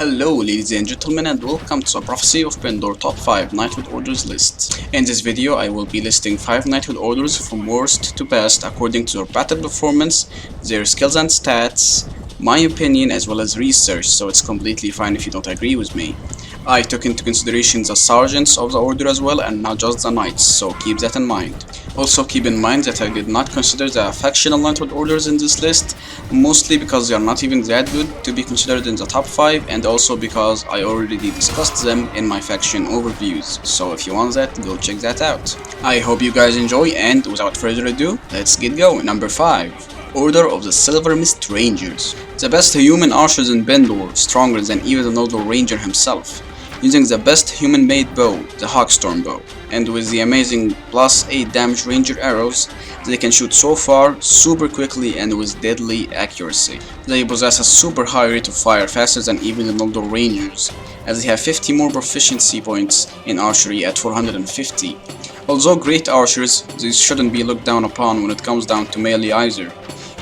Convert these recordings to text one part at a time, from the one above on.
Hello ladies and gentlemen, and welcome to the Prophecy of Pendor Top 5 Knighthood Orders list. In this video I will be listing 5 Knighthood Orders from worst to best according to their battle performance, their skills and stats, my opinion as well as research, so it's completely fine if you don't agree with me. I took into consideration the sergeants of the order as well and not just the knights, so keep that in mind. Also keep in mind that I did not consider the factional knighthood orders in this list, mostly because they are not even that good to be considered in the top 5, and also because I already discussed them in my faction overviews, so if you want that, go check that out. I hope you guys enjoy, and without further ado, let's get going. Number 5. Order of the Silver Mist Rangers. The best human archers in Pendor, stronger than even the Noldor Ranger himself, using the best human-made bow, the Hawkstorm bow, and with the amazing plus 8 damage ranger arrows, they can shoot so far, super quickly and with deadly accuracy. They possess a super high rate of fire, faster than even the Noldor Rangers, as they have 50 more proficiency points in archery at 450. Although great archers, these shouldn't be looked down upon when it comes down to melee either,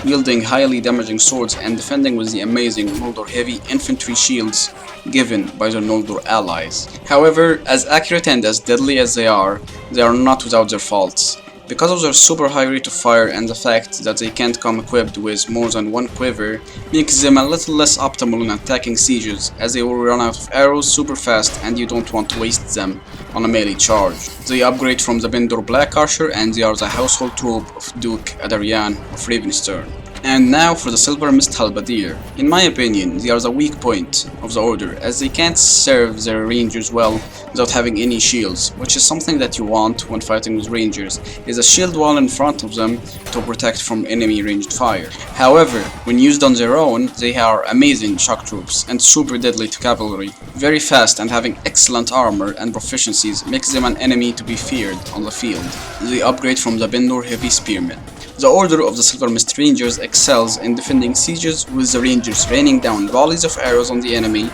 wielding highly damaging swords and defending with the amazing Noldor heavy infantry shields given by their Noldor allies. However, as accurate and as deadly as they are not without their faults. Because of their super high rate of fire and the fact that they can't come equipped with more than one quiver, makes them a little less optimal in attacking sieges, as they will run out of arrows super fast and you don't want to waste them on a melee charge. They upgrade from the Pendor Black Archer, and they are the household troop of Duke Adarian of Ravenstern. And now for the Silver Mist Halberdier. In my opinion, they are the weak point of the order, as they can't serve their rangers well without having any shields, which is something that you want when fighting with rangers, is a shield wall in front of them to protect from enemy ranged fire. However, when used on their own, they are amazing shock troops and super deadly to cavalry. Very fast and having excellent armor and proficiencies makes them an enemy to be feared on the field. They upgrade from the Pendor Heavy Spearmen. The Order of the Silver Mist Rangers excels in defending sieges, with the Rangers raining down volleys of arrows on the enemy,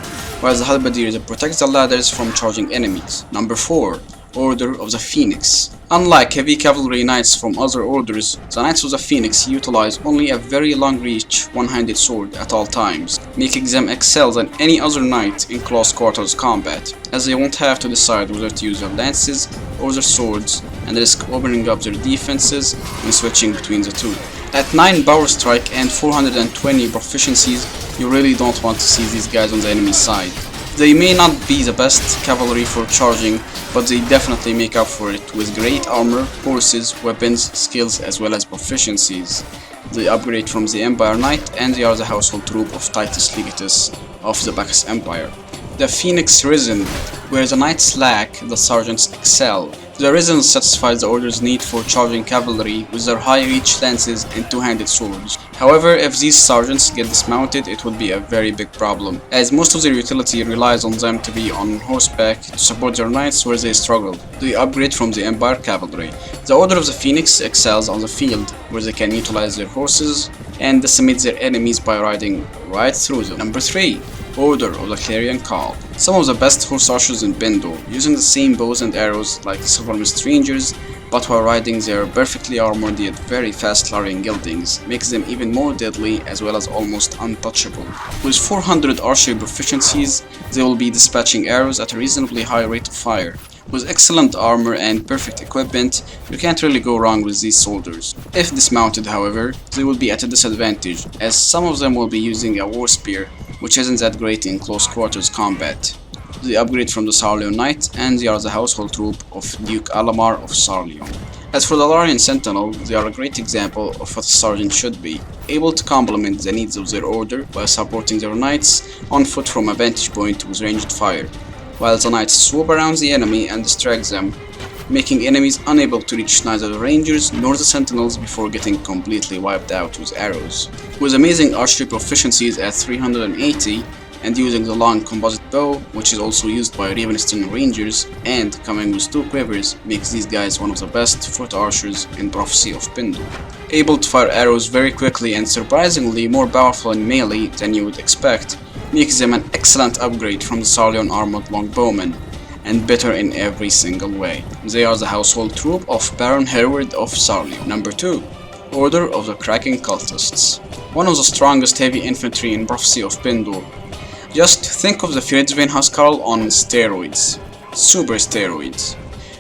while the Halberdiers protect the ladders from charging enemies. Number 4. Order of the Phoenix. Unlike heavy cavalry knights from other orders, the Knights of the Phoenix utilize only a very long-reach one-handed sword at all times, making them excel than any other knight in close quarters combat, as they won't have to decide whether to use their lances or their swords and risk opening up their defenses when switching between the two. At 9 power strike and 420 proficiencies, you really don't want to see these guys on the enemy side. They may not be the best cavalry for charging, but they definitely make up for it with great armor, horses, weapons, skills as well as proficiencies. They upgrade from the Empire Knight, and they are the household troop of Titus Legatus of the Bacchus Empire. The Phoenix Risen. Where the knights lack, the sergeants excel. The Risen satisfies the order's need for charging cavalry with their high-reach lances and two-handed swords. However, if these sergeants get dismounted, it would be a very big problem, as most of their utility relies on them to be on horseback to support their knights where they struggle. They upgrade from the Empire Cavalry. The Order of the Phoenix excels on the field, where they can utilize their horses and decimate their enemies by riding right through them. Number 3. Order of the Clarion Call. Some of the best horse archers in Pendor, using the same bows and arrows like the Silver Mist Rangers, but while riding their perfectly armored yet very fast Larian geldings, makes them even more deadly as well as almost untouchable. With 400 archery proficiencies, they will be dispatching arrows at a reasonably high rate of fire. With excellent armor and perfect equipment, you can't really go wrong with these soldiers. If dismounted, however, they will be at a disadvantage, as some of them will be using a war spear, which isn't that great in close quarters combat. They upgrade from the Sarleon Knight, and they are the household troop of Duke Alamar of Sarleon. As for the Larian Sentinel, they are a great example of what a sergeant should be, able to complement the needs of their order while supporting their knights on foot from a vantage point with ranged fire, while the knights swoop around the enemy and distract them, making enemies unable to reach neither the rangers nor the sentinels before getting completely wiped out with arrows. With amazing archery proficiencies at 380, and using the long composite bow, which is also used by Ravenstern Rangers, and coming with 2 quivers, makes these guys one of the best foot archers in Prophecy of Pendor. Able to fire arrows very quickly and surprisingly more powerful in melee than you would expect, makes them an excellent upgrade from the Sarleon armored longbowmen, and better in every single way. They are the household troop of Baron Hereward of Sarleon. Number 2. Order of the Kraken Cultists. One of the strongest heavy infantry in Prophecy of Pendor, Just think of the Field's Huskarl on steroids. Super steroids.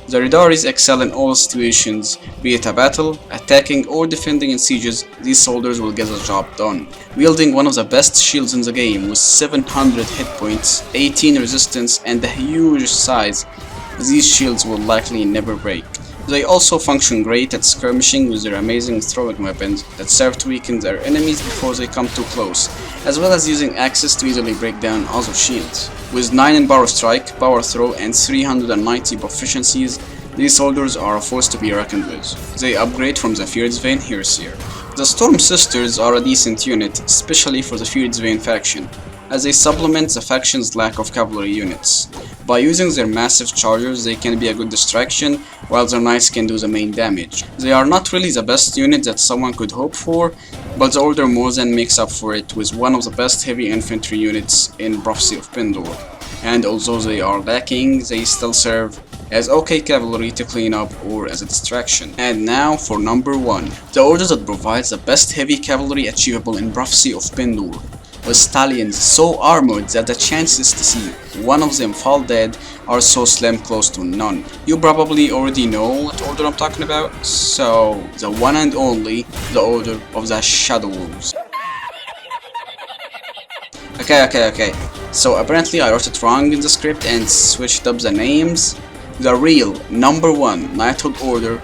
The Ridaris excel in all situations, be it a battle, attacking or defending in sieges. These soldiers will get the job done. Wielding one of the best shields in the game with 700 hit points, 18 resistance and a huge size, these shields will likely never break. They also function great at skirmishing with their amazing throwing weapons that serve to weaken their enemies before they come too close, as well as using axes to easily break down other shields. With 9 in Power Strike, Power Throw and 390 proficiencies, these soldiers are a force to be reckoned with. They upgrade from the Field's Heresier. The Storm Sisters are a decent unit, especially for the Field's faction, as they supplement the faction's lack of cavalry units. By using their massive chargers, they can be a good distraction, while their knights can do the main damage. They are not really the best unit that someone could hope for, but the order more than makes up for it with one of the best heavy infantry units in Prophecy of Pendor. And although they are lacking, they still serve as okay cavalry to clean up or as a distraction. And now for number 1, the order that provides the best heavy cavalry achievable in Prophecy of Pendor, with stallions so armored that the chances to see one of them fall dead are so slim, close to none. You probably already know what order I'm talking about, so the one and only, the Order of the Shadow Wolves. Okay. So apparently I wrote it wrong in the script and switched up the names. The real number 1 Knighthood Order,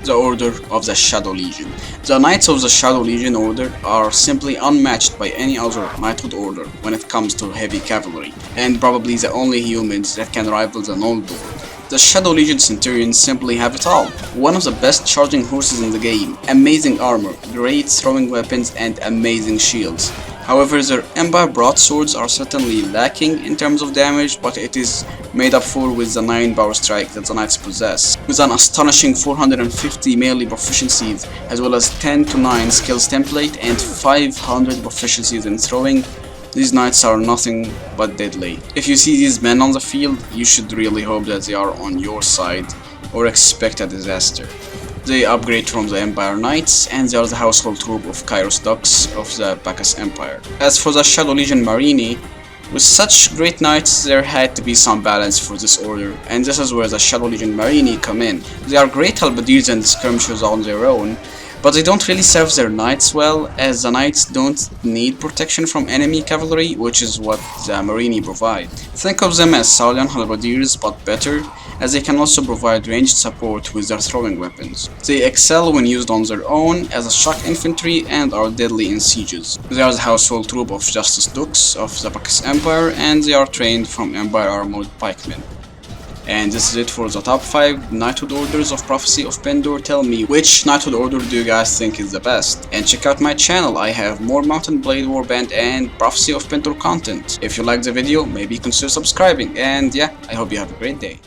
the Order of the Shadow Legion. The Knights of the Shadow Legion Order are simply unmatched by any other Knighthood Order when it comes to heavy cavalry, and probably the only humans that can rival the Noldor. The Shadow Legion Centurions simply have it all. One of the best charging horses in the game, amazing armor, great throwing weapons and amazing shields. However, their Empire broadswords are certainly lacking in terms of damage, but it is made up for with the 9 Power Strike that the Knights possess, with an astonishing 450 melee proficiencies, as well as 10 to 9 skills template and 500 proficiencies in throwing. These Knights are nothing but deadly. If you see these men on the field, you should really hope that they are on your side, or expect a disaster. They upgrade from the Empire Knights, and they are the household troop of Kairos Ducks of the Bacchus Empire. As for the Shadow Legion Marini, with such great knights, there had to be some balance for this order, and this is where the Shadow Legion Marini come in. They are great halberdiers and skirmishers on their own, but they don't really serve their knights well, as the knights don't need protection from enemy cavalry, which is what the Marini provide. Think of them as Saulian halberdiers, but better, as they can also provide ranged support with their throwing weapons. They excel when used on their own as a shock infantry and are deadly in sieges. They are the household troop of Justice Dukes of the Bacchus Empire, and they are trained from Empire armored pikemen. And this is it for the top 5 Knighthood Orders of Prophecy of Pendor. Tell me, which Knighthood Order do you guys think is the best? And check out my channel, I have more Mountain Blade Warband and Prophecy of Pendor content. If you liked the video, maybe consider subscribing, and yeah, I hope you have a great day.